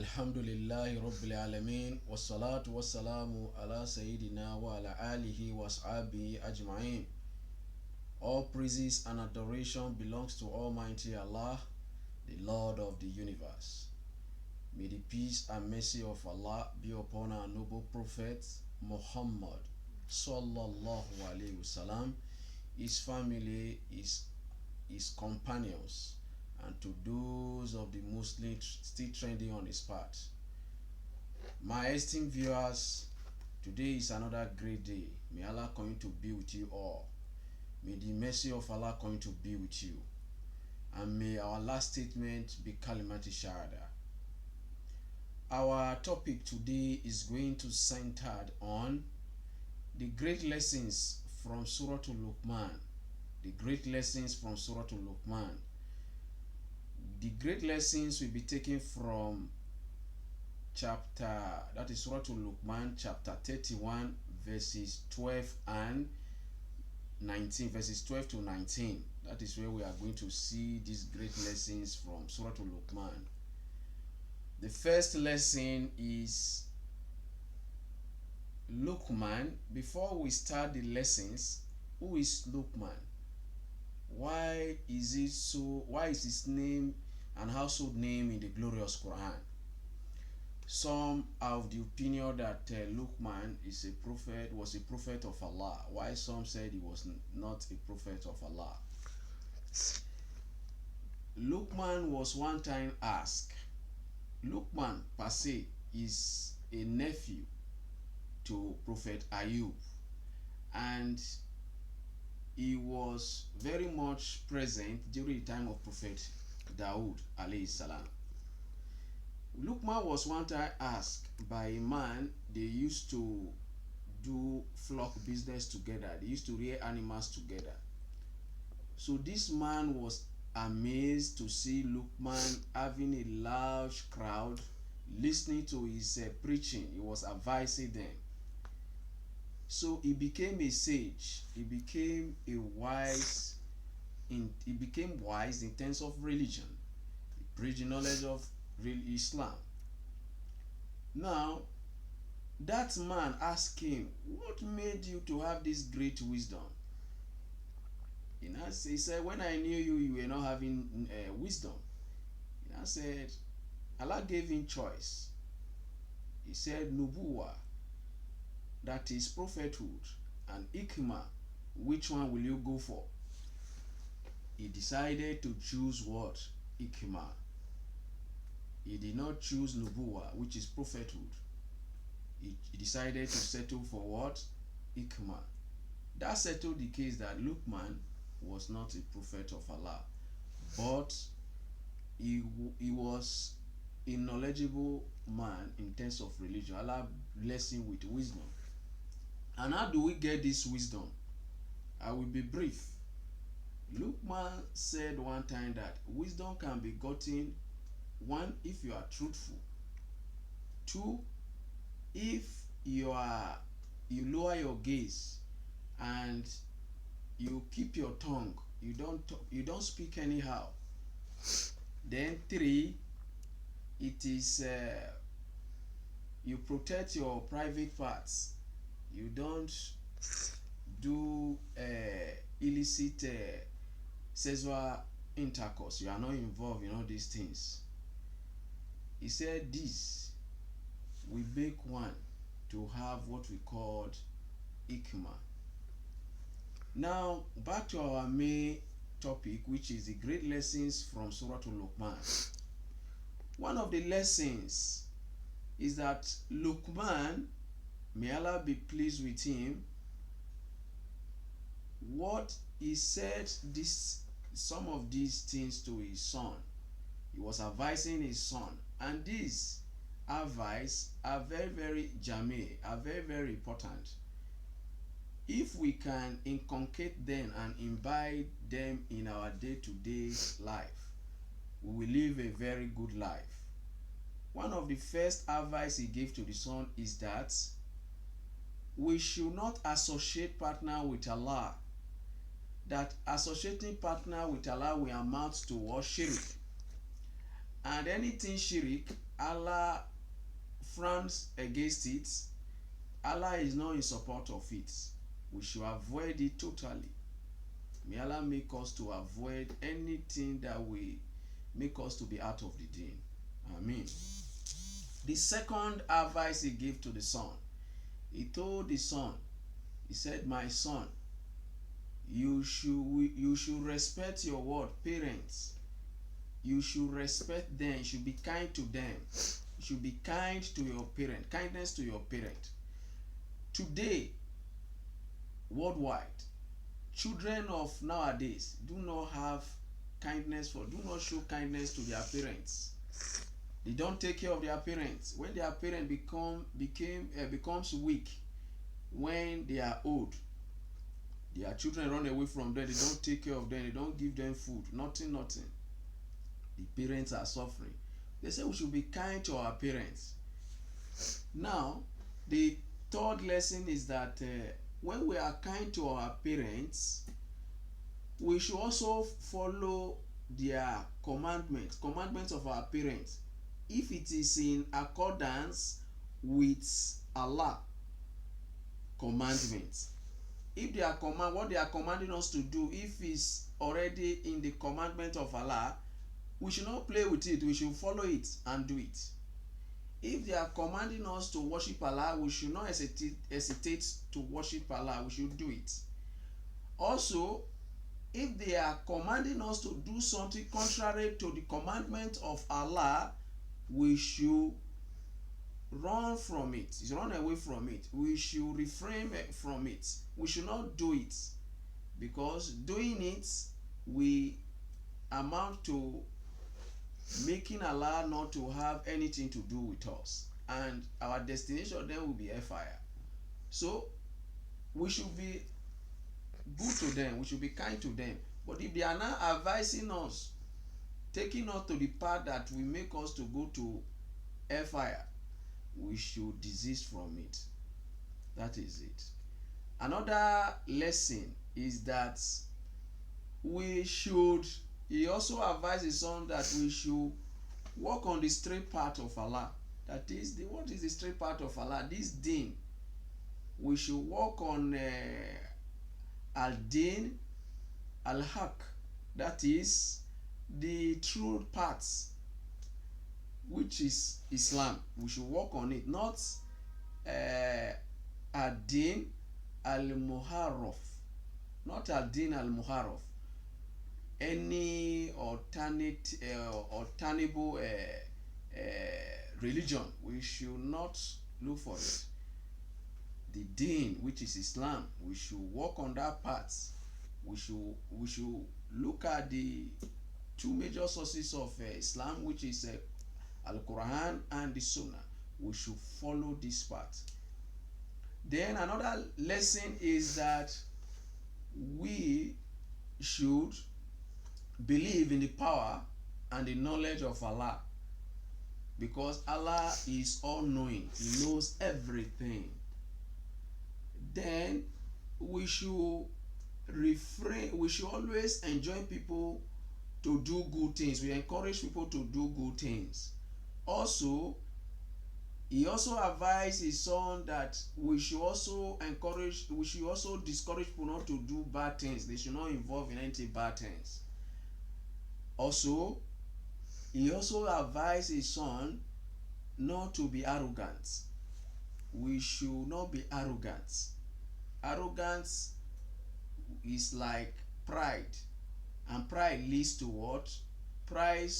Alhamdulillahi Rabbil Alameen wassalatu wassalamu ala Sayyidina wa ala alihi wa ashabihi ajma'in. All praises and adoration belongs to Almighty Allah, the Lord of the universe. May the peace and mercy of Allah be upon our noble Prophet Muhammad sallallahu alaihi wasallam, his family, his companions, and to those of the Muslims still trending on his path. My esteemed viewers, today is another great day. May Allah continue to be with you all. May the mercy of Allah continue to be with you. And may our last statement be Kalimati Shahada. Our topic today is going to center on the great lessons from Suratuh Luqman. The great lessons from Suratuh Luqman. The great lessons will be taken from Suratuh Luqman, chapter 31, verses 12 and 19, verses 12 to 19. That is where we are going to see these great lessons from Suratuh Luqman. The first lesson is Luqman. Before we start the lessons, who is Luqman? Why is his name and household name in the glorious Quran? Some are of the opinion that Luqman was a prophet of Allah, while some said he was not a prophet of Allah. Luqman was one time asked. Luqman per se is a nephew to Prophet Ayub, and he was very much present during the time of Prophet Dawood alayhi salam. Luqman was one time asked by a man. They used to do flock business together. They used to rear animals together. So this man was amazed to see Luqman having a large crowd listening to his preaching. He was advising them. So he became a sage. He became wise in terms of religion. He preached the knowledge of real Islam. Now, that man asked him, "What made you to have this great wisdom?" He said, "When I knew you, you were not having wisdom." He said, Allah gave him choice. He said, Nubuwa, that is prophethood, and Ikma, which one will you go for? He decided to choose what? Ikma. He did not choose Nubuwa, which is prophethood. He decided to settle for what? Ikma. That settled the case that Luqman was not a prophet of Allah, but he was a knowledgeable man in terms of religion. Allah blessed him with wisdom. And how do we get this wisdom? I will be brief. Luqman said one time that wisdom can be gotten, one, if you are truthful. Two, if you lower your gaze and you keep your tongue, you don't speak anyhow. Then three, it is you protect your private parts. You don't do illicit sexual intercourse. You are not involved in all these things. He said this we make one to have what we called ikma. Now back to our main topic, which is the great lessons from Suratuh Luqman. One of the lessons is that Luqman, may Allah be pleased with him, what he said some of these things to his son. He was advising his son, and these advice are very, very germane, are very, very important. If we can inculcate them and imbibe them in our day-to-day life, we will live a very good life. One of the first advice he gave to the son is that we should not associate partner with Allah. That associating partner with Allah will amount to what? Shirk. And anything shirik, Allah frowns against it. Allah is not in support of it. We should avoid it totally. May Allah make us to avoid anything that will make us to be out of the deen. Amen. The second advice he gave to the son, he told the son, he said, my son, you should respect your word, parents. You should respect them. You should be kind to them. You should be kind to your parent. Kindness to your parent. Today, worldwide, children of nowadays do not have kindness do not show kindness to their parents. They don't take care of their parents. When their parent becomes weak, when they are old, their children run away from them. They don't take care of them. They don't give them food. Nothing. The parents are suffering. They say we should be kind to our parents. Now, the third lesson is that when we are kind to our parents, we should also follow their commandments of our parents, if it is in accordance with Allah commandments. If they are what they are commanding us to do, if it's already in the commandment of Allah, we should not play with it. We should follow it and do it. If they are commanding us to worship Allah, we should not hesitate to worship Allah. We should do it. Also, if they are commanding us to do something contrary to the commandment of Allah, we should run from it. Run away from it. We should refrain from it. We should not do it, because doing it will amount to making Allah not to have anything to do with us, and our destination then will be hellfire. So we should be good to them. We should be kind to them. But if they are now advising us, taking us to the path that will make us to go to hellfire, we should desist from it. That is it. Another lesson is that he also advised his son that we should walk on the straight path of Allah. That is, what is the straight path of Allah? This deen. We should walk on al-din al-haq. That is the true path, which is Islam. We should walk on it, not ad-din al-muharraf, not ad-din al-muharraf, any alternable religion. We should not look for it. The deen, which is Islam, we should walk on that path. We should look at the two major sources of Islam, which is Al-Quran and the Sunnah. We should follow this path. Then another lesson is that we should believe in the power and the knowledge of Allah, because Allah is all-knowing. He knows everything. Then we should always enjoin people to do good things. We encourage people to do good things. Also, he also advised his son that we should also discourage people not to do bad things. They should not involve in any bad things. Also, he also advised his son not to be arrogant. We should not be arrogant. Arrogance is like pride, and pride leads to what? Pride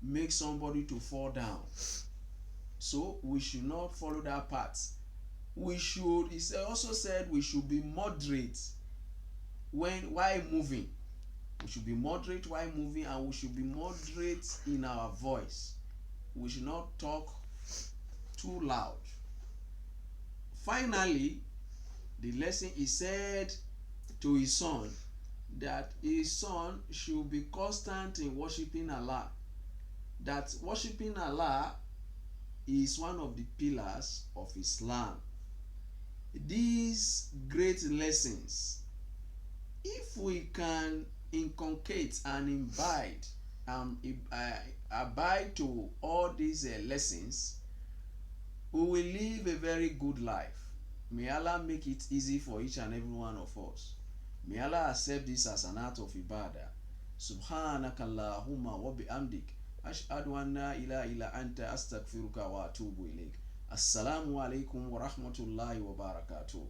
makes somebody to fall down. So we should not follow that path. He also said we should be moderate while moving. We should be moderate while moving, and we should be moderate in our voice. We should not talk too loud. Finally, the lesson, he said to his son that his son should be constant in worshiping Allah. That worshiping Allah is one of the pillars of Islam. These great lessons, if we can inculcate and abide to all these lessons, we will live a very good life. May Allah make it easy for each and every one of us. May Allah accept this as an act of ibadah. Subhanakallahumma wa bihamdik. Ashhadu an la ilaha illa anta astaghfiruka wa atubu ilayk. Assalamu alaikum wa rahmatullahi wa barakatuh.